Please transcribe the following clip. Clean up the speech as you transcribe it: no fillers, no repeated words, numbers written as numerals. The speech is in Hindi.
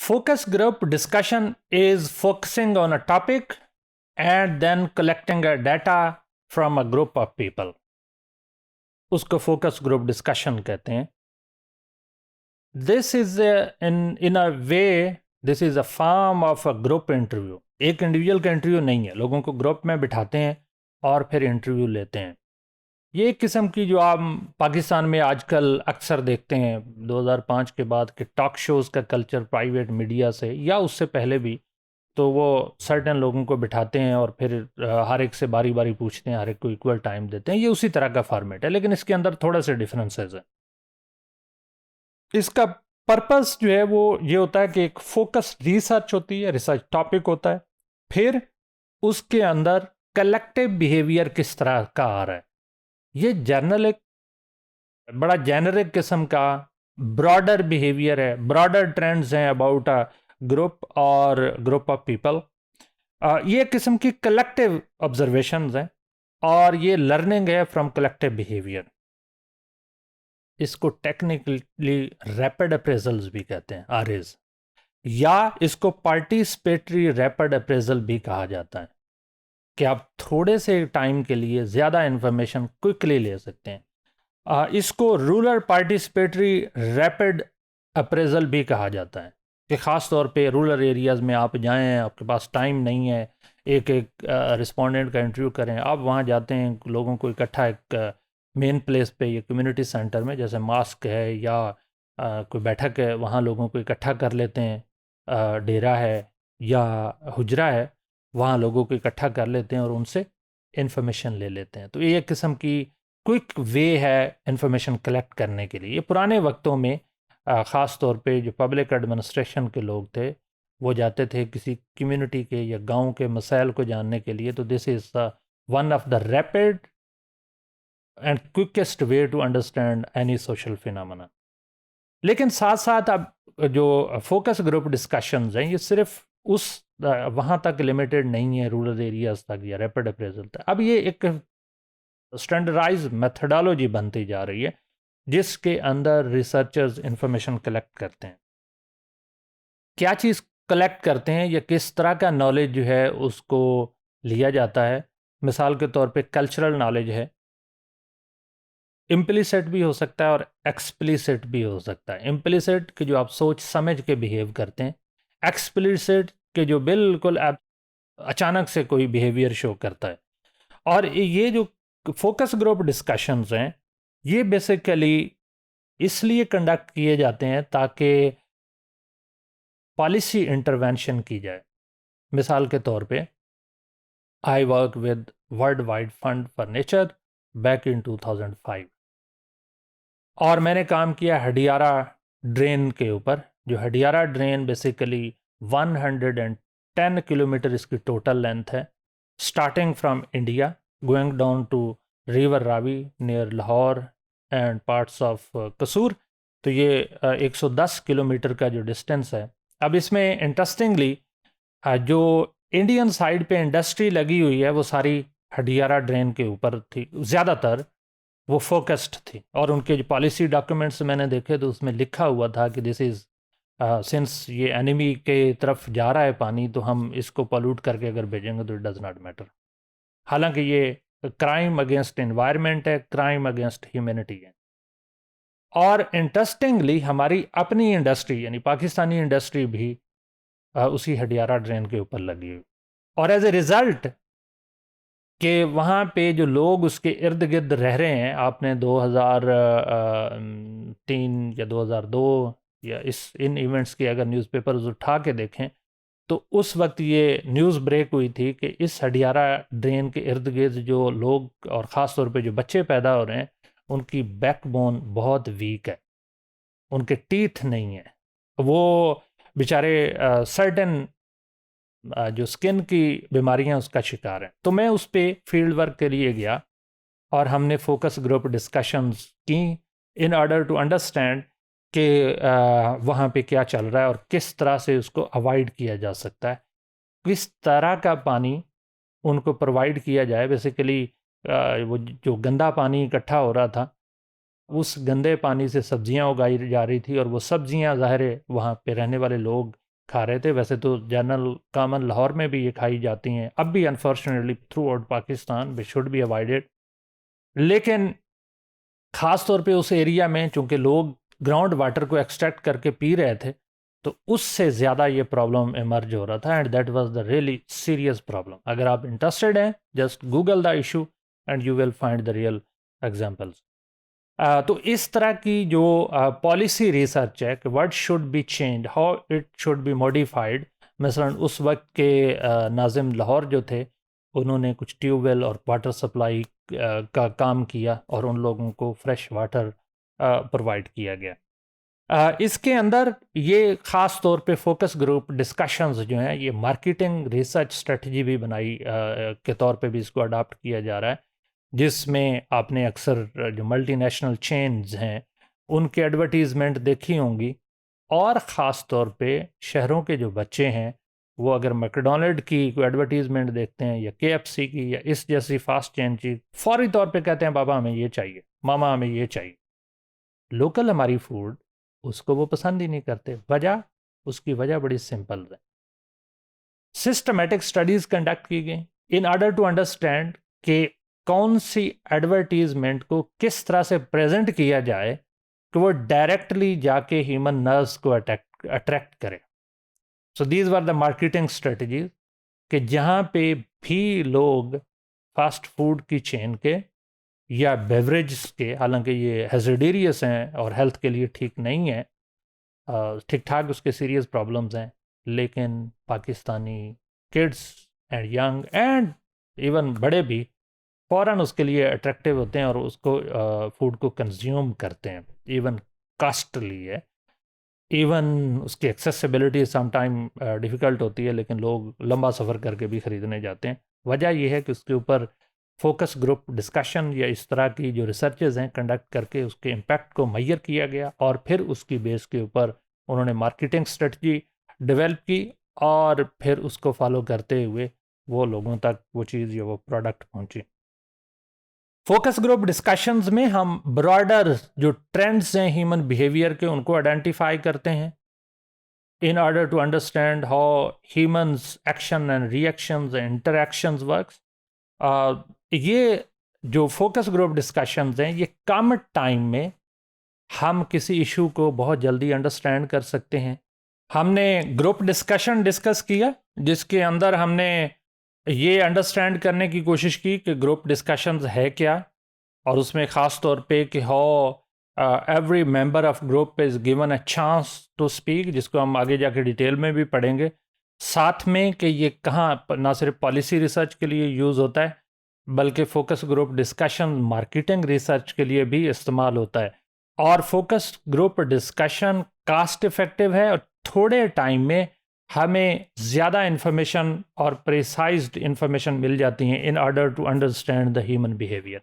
Focus group discussion is focusing on a topic and then collecting a data from a group of people. उसको focus group discussion कहते हैं. This is in a way, this is a form of a group interview. एक इंडिविजुअल का इंटरव्यू नहीं है, लोगों को ग्रुप में बिठाते हैं और फिर इंटरव्यू लेते हैं. ये एक किस्म की जो आप पाकिस्तान में आजकल अक्सर देखते हैं 2005 के बाद के टॉक शोज़ का कल्चर प्राइवेट मीडिया से या उससे पहले भी, तो वो सर्टेन लोगों को बिठाते हैं और फिर हर एक से बारी बारी पूछते हैं, हर एक को इक्वल टाइम देते हैं. ये उसी तरह का फॉर्मेट है, लेकिन इसके अंदर थोड़ा से डिफरेंसेस हैं. इसका पर्पस जो है वो ये होता है कि एक फोकस रिसर्च होती है, रिसर्च टॉपिक होता है, फिर उसके अंदर कलेक्टिव बिहेवियर किस तरह का आ रहा है. ये जर्नल एक बड़ा जेनरिक किस्म का ब्रॉडर बिहेवियर है, ब्रॉडर ट्रेंड्स हैं अबाउट अ ग्रुप और ग्रुप ऑफ पीपल. ये किस्म की कलेक्टिव ऑब्जर्वेशंस हैं और ये लर्निंग है फ्रॉम कलेक्टिव बिहेवियर. इसको टेक्निकली रैपिड अप्रेजल्स भी कहते हैं, आरएज, या इसको पार्टिसिपेटरी रैपिड अप्रेजल भी कहा जाता है कि आप थोड़े से टाइम के लिए ज़्यादा इन्फॉर्मेशन क्विकली ले सकते हैं. इसको रूरल पार्टिसिपेटरी रैपिड अप्रेजल भी कहा जाता है कि ख़ास तौर पे रूरल एरियाज़ में आप जाएं, आपके पास टाइम नहीं है एक रिस्पोंडेंट का इंटरव्यू करें, आप वहाँ जाते हैं, लोगों को इकट्ठा एक मेन प्लेस पे या कम्युनिटी सेंटर में, जैसे मास्क है या कोई बैठक है, वहाँ लोगों को इकट्ठा कर लेते हैं, डेरा है या हुजरा है, वहाँ लोगों को इकट्ठा कर लेते हैं और उनसे इन्फॉर्मेशन ले लेते हैं. तो ये एक किस्म की क्विक वे है इन्फॉर्मेशन कलेक्ट करने के लिए. ये पुराने वक्तों में ख़ास तौर पे जो पब्लिक एडमिनिस्ट्रेशन के लोग थे वो जाते थे किसी कम्युनिटी के या गांव के मसाइल को जानने के लिए. तो this is one of the rapid and quickest way to understand any social phenomena. लेकिन साथ साथ अब जो फोकस ग्रुप डिस्कशंस हैं ये सिर्फ उस वहाँ तक लिमिटेड नहीं है, रूरल एरियाज़ तक या रैपिड अप्रेजल तक. अब ये एक स्टैंडर्डाइज मेथडोलॉजी बनती जा रही है जिसके अंदर रिसर्चर्स इंफॉर्मेशन कलेक्ट करते हैं. क्या चीज़ कलेक्ट करते हैं या किस तरह का नॉलेज जो है उसको लिया जाता है. मिसाल के तौर पे कल्चरल नॉलेज है, इम्प्लिसिट भी हो सकता है और एक्सप्लिसिट भी हो सकता है. इम्प्लिसिट के जो आप सोच समझ के बिहेव करते हैं, एक्सप्लिसिट के जो बिल्कुल आप अचानक से कोई बिहेवियर शो करता है. और ये जो फोकस ग्रुप डिस्कशंस हैं ये बेसिकली इसलिए कंडक्ट किए जाते हैं ताकि पॉलिसी इंटरवेंशन की जाए. मिसाल के तौर पे I work with world wide fund for nature back in 2005 और मैंने काम किया हडियारा ड्रेन के ऊपर. जो हडियारा ड्रेन बेसिकली 110 किलोमीटर इसकी टोटल लेंथ है, starting from India going down to river Ravi near Lahore and parts of Kasur. तो ये 110 किलोमीटर का जो डिस्टेंस है. अब इसमें इंटरेस्टिंगली जो इंडियन साइड पे इंडस्ट्री लगी हुई है वो सारी हडियारा ड्रेन के ऊपर थी, ज़्यादातर वो फोकस्ड थी. और उनके जो पॉलिसी डॉक्यूमेंट्स मैंने देखे तो उसमें लिखा हुआ था कि दिस इज़ सिंस ये एनिमी के तरफ जा रहा है पानी, तो हम इसको पॉल्यूट करके अगर भेजेंगे तो इट डज़ नॉट मैटर. हालांकि ये क्राइम अगेंस्ट एनवायरनमेंट है, क्राइम अगेंस्ट ह्यूमैनिटी है. और इंटरेस्टिंगली हमारी अपनी इंडस्ट्री यानी पाकिस्तानी इंडस्ट्री भी उसी हडियारा ड्रेन के ऊपर लगी हुई. और एज ए रिज़ल्ट कि वहाँ पे जो लोग उसके इर्द गिर्द रह रहे हैं, आपने 2003 या 2002 या इन इवेंट्स के अगर न्यूज़पेपर्स उठा के देखें तो उस वक्त ये न्यूज़ ब्रेक हुई थी कि इस हडियारा ड्रेन के इर्द गिर्द जो लोग और ख़ास तौर पे जो बच्चे पैदा हो रहे हैं उनकी बैकबोन बहुत वीक है, उनके टीथ नहीं है, वो बेचारे सर्टेन जो स्किन की बीमारियां उसका शिकार हैं. तो मैं उस पर फील्ड वर्क के लिए गया और हमने फोकस ग्रुप डिस्कशंस की इन ऑर्डर टू अंडरस्टैंड कि वहाँ पे क्या चल रहा है और किस तरह से उसको अवॉइड किया जा सकता है, किस तरह का पानी उनको प्रोवाइड किया जाए. बेसिकली वो जो गंदा पानी इकट्ठा हो रहा था उस गंदे पानी से सब्जियां उगाई जा रही थी और वो सब्जियां ज़ाहिर है वहाँ पे रहने वाले लोग खा रहे थे। वैसे तो जनरल कामन लाहौर में भी ये खाई जाती हैं अब भी, unfortunately throughout Pakistan, we should be avoided. लेकिन ख़ास तौर पे उस एरिया में चूँकि लोग ग्राउंड वाटर को एक्सट्रैक्ट करके पी रहे थे, तो उससे ज़्यादा ये प्रॉब्लम इमर्ज हो रहा था, and that was the really serious problem. अगर आप इंटरेस्टेड हैं, just Google the issue and you will find the real examples. तो इस तरह की जो पॉलिसी रिसर्च है कि what should be change, how it should be modified. मसलन उस वक्त के नाजिम लाहौर जो थे, उन्होंने कुछ ट्यूबवेल और वाटर सप्लाई का काम किया और उन लोगों को फ्रेश वाटर प्रोवाइड किया गया। इसके अंदर ये ख़ास तौर पे फोकस ग्रुप डिस्कशंस जो हैं, ये मार्केटिंग रिसर्च स्ट्रेटजी भी बनाई के तौर पे भी इसको अडॉप्ट किया जा रहा है, जिसमें आपने अक्सर जो मल्टीनेशनल चेन्स हैं उनके एडवर्टीज़मेंट देखी होंगी, और ख़ास तौर पे शहरों के जो बच्चे हैं वो अगर मैकडोनल्ड की कोई एडवर्टीज़मेंट देखते हैं या KFC की या इस जैसी फास्ट चेन की, फौरी तौर पे कहते हैं बाबा हमें ये चाहिए, मामा हमें ये चाहिए। लोकल हमारी फूड उसको वो पसंद ही नहीं करते। वजह, उसकी वजह बड़ी सिंपल है। सिस्टमेटिक स्टडीज़ कंडक्ट की गई इन ऑर्डर टू अंडरस्टैंड कि कौन सी एडवर्टीजमेंट को किस तरह से प्रेजेंट किया जाए कि वो डायरेक्टली जाके ह्यूमन नर्व्स को अट्रैक्ट करे। So these were the marketing strategies कि जहाँ पे भी लोग फास्ट फूड की चेन के या बेवरेज के, हालांकि ये हेजिडेरियस हैं और हेल्थ के लिए ठीक नहीं है, ठीक ठाक उसके सीरियस प्रॉब्लम्स हैं, लेकिन Pakistani kids and young and even बड़े भी फ़ौरन उसके लिए अट्रैक्टिव होते हैं और उसको फूड को कंज्यूम करते हैं। इवन कॉस्टली है, इवन उसकी एक्सेसिबिलिटी समटाइम डिफ़िकल्ट होती है, लेकिन लोग लंबा सफ़र करके भी ख़रीदने जाते हैं। वजह यह है कि उसके ऊपर फोकस ग्रुप डिस्कशन या इस तरह की जो रिसर्चेज हैं कंडक्ट करके उसके इम्पैक्ट को मैयर किया गया, और फिर उसकी बेस के ऊपर उन्होंने मार्केटिंग स्ट्रेटजी डेवलप की, और फिर उसको फॉलो करते हुए वो लोगों तक वो चीज़ या वो प्रोडक्ट पहुंची। फोकस ग्रुप डिस्कशंस में हम ब्रॉडर जो ट्रेंड्स हैं ह्यूमन बिहेवियर के, उनको आइडेंटिफाई करते हैं in order to understand how humans action and reactions and interactions works. ये जो फोकस ग्रुप डिस्कशंस हैं, ये कम टाइम में हम किसी इशू को बहुत जल्दी अंडरस्टैंड कर सकते हैं। हमने ग्रुप डिस्कशन डिस्कस किया जिसके अंदर हमने ये अंडरस्टैंड करने की कोशिश की कि ग्रुप डिस्कशंस है क्या, और उसमें ख़ास तौर पे कि how every member of group is given a chance to speak, जिसको हम आगे जाके डिटेल में भी पढ़ेंगे। साथ में कि ये कहाँ ना सिर्फ पॉलिसी रिसर्च के लिए यूज़ होता है, बल्कि focus group discussion marketing research के लिए भी इस्तेमाल होता है। और focus group discussion cost effective है और थोड़े टाइम में हमें ज़्यादा इन्फॉर्मेशन और प्रिसाइज्ड इन्फॉर्मेशन मिल जाती हैं in order to understand the human behaviour.